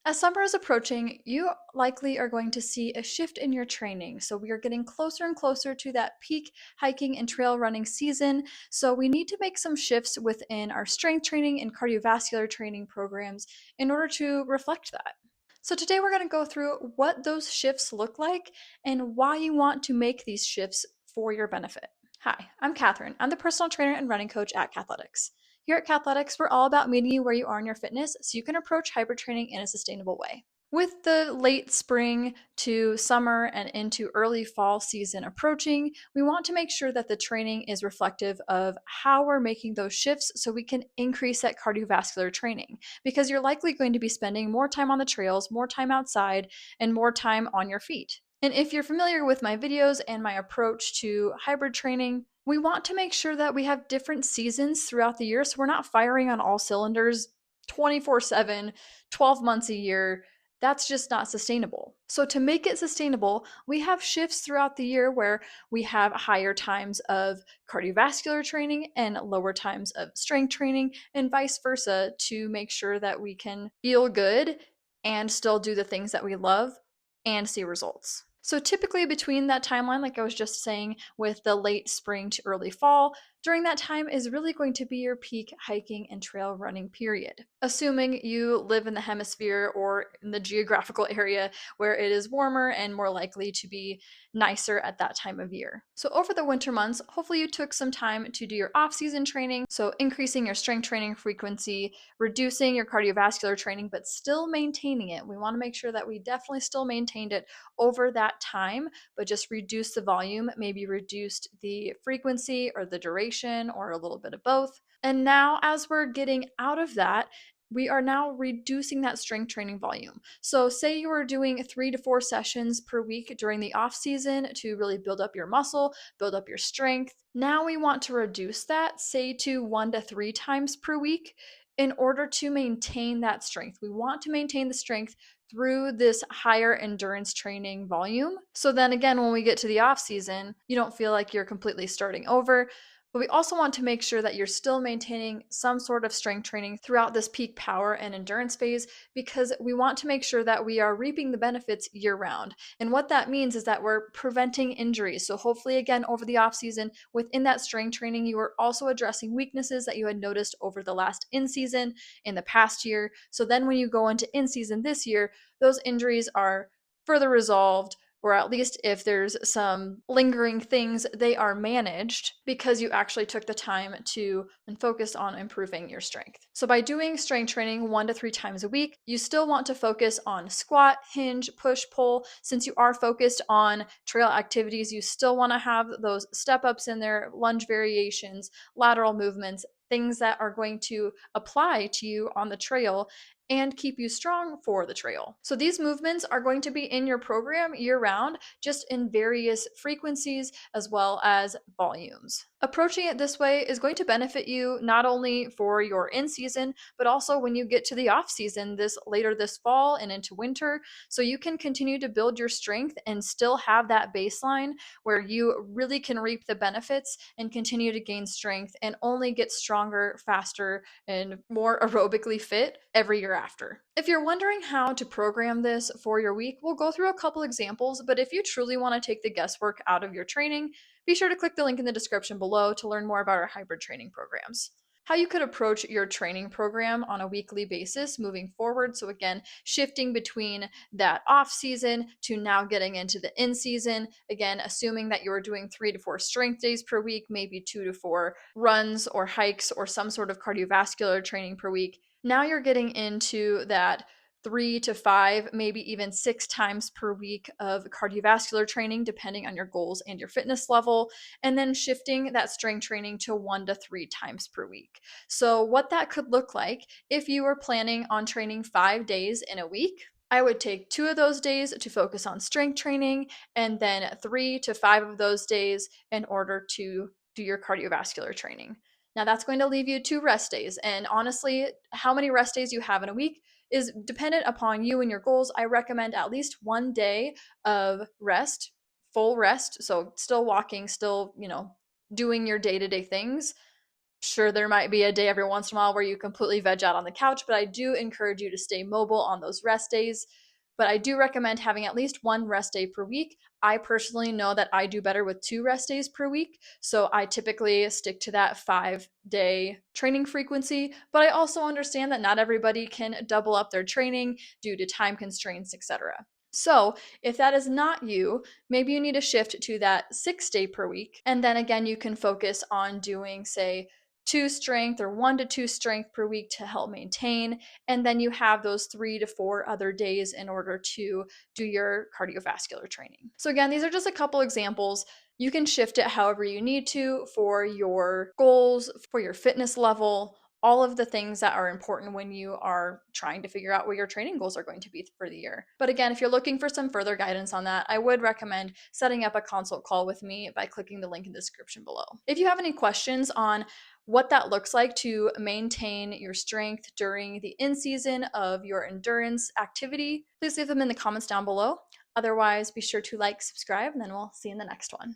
As summer is approaching, you likely are going to see a shift in your training. So, we are getting closer and closer to that peak hiking and trail running season. So, we need to make some shifts within our strength training and cardiovascular training programs in order to reflect that. So, today we're going to go through what those shifts look like and why you want to make these shifts for your benefit. Hi, I'm Catherine. I'm the personal trainer and running coach at Kathletics. Here at Kathletics, we're all about meeting you where you are in your fitness so you can approach hybrid training in a sustainable way. With the late spring to summer and into early fall season approaching, we want to make sure that the training is reflective of how we're making those shifts so we can increase that cardiovascular training. Because you're likely going to be spending more time on the trails, more time outside, and more time on your feet. And if you're familiar with my videos and my approach to hybrid training, we want to make sure that we have different seasons throughout the year so we're not firing on all cylinders 24/7, 12 months a year. That's just not sustainable. So, to make it sustainable, we have shifts throughout the year where we have higher times of cardiovascular training and lower times of strength training, and vice versa, to make sure that we can feel good and still do the things that we love and see results. So, typically between that timeline, like I was just saying, with the late spring to early fall, during that time is really going to be your peak hiking and trail running period. Assuming you live in the hemisphere or in the geographical area where it is warmer and more likely to be nicer at that time of year. So, over the winter months, hopefully you took some time to do your off season training. So, increasing your strength training frequency, reducing your cardiovascular training, but still maintaining it. We want to make sure that we definitely still maintained it over that time, but just reduce the volume, maybe reduced the frequency or the duration or a little bit of both. And now, as we're getting out of that, we are now reducing that strength training volume. So, say you are doing 3 to 4 sessions per week during the off season to really build up your muscle, build up your strength. Now, we want to reduce that, say, to 1 to 3 times per week in order to maintain that strength. We want to maintain the strength through this higher endurance training volume. So then again, when we get to the off season, you don't feel like you're completely starting over. But we also want to make sure that you're still maintaining some sort of strength training throughout this peak power and endurance phase because we want to make sure that we are reaping the benefits year round. And what that means is that we're preventing injuries. So hopefully again over the off season within that strength training you are also addressing weaknesses that you had noticed over the last in season in the past year. So then when you go into in season this year, those injuries are further resolved, or at least if there's some lingering things, they are managed because you actually took the time to and focus on improving your strength. So, by doing strength training 1 to 3 times a week, you still want to focus on squat, hinge, push, pull. Since you are focused on trail activities, you still want to have those step ups in there, lunge variations, lateral movements, things that are going to apply to you on the trail and keep you strong for the trail. So these movements are going to be in your program year round, just in various frequencies as well as volumes. Approaching it this way is going to benefit you not only for your in season, but also when you get to the off season this later this fall and into winter. So you can continue to build your strength and still have that baseline where you really can reap the benefits and continue to gain strength and only get stronger, faster, and more aerobically fit every year after. If you're wondering how to program this for your week, we'll go through a couple examples, but if you truly want to take the guesswork out of your training, be sure to click the link in the description below to learn more about our hybrid training programs. How you could approach your training program on a weekly basis moving forward. So, again, shifting between that off season to now getting into the in season. Again, assuming that you're doing 3 to 4 strength days per week, maybe 2 to 4 runs or hikes or some sort of cardiovascular training per week. Now you're getting into that 3 to 5, maybe even 6 times per week of cardiovascular training, depending on your goals and your fitness level, and then shifting that strength training to 1 to 3 times per week. So, what that could look like if you were planning on training 5 days in a week. I would take 2 of those days to focus on strength training, and then 3 to 5 of those days in order to do your cardiovascular training. Now, that's going to leave you 2 rest days. And honestly, how many rest days you have in a week is dependent upon you and your goals. I recommend at least 1 day of rest, full rest. So, still walking, still, doing your day to day things, Sure, there might be a day every once in a while where you completely veg out on the couch, but I do encourage you to stay mobile on those rest days. But I do recommend having at least one rest day per week. I personally know that I do better with two rest days per week. So I typically stick to that 5 day training frequency. But I also understand that not everybody can double up their training due to time constraints, etc. So, if that is not you, maybe you need to shift to that 6 day per week. And then again, you can focus on doing, say, two strength or 1 to 2 strength per week to help maintain. And then you have those 3 to 4 other days in order to do your cardiovascular training. So, again, these are just a couple examples. You can shift it however you need to for your goals, for your fitness level, all of the things that are important when you are trying to figure out what your training goals are going to be for the year. But again, if you're looking for some further guidance on that, I would recommend setting up a consult call with me by clicking the link in the description below. If you have any questions on what that looks like to maintain your strength during the in season of your endurance activity, please leave them in the comments down below. Otherwise, be sure to like, subscribe, and then we'll see you in the next one.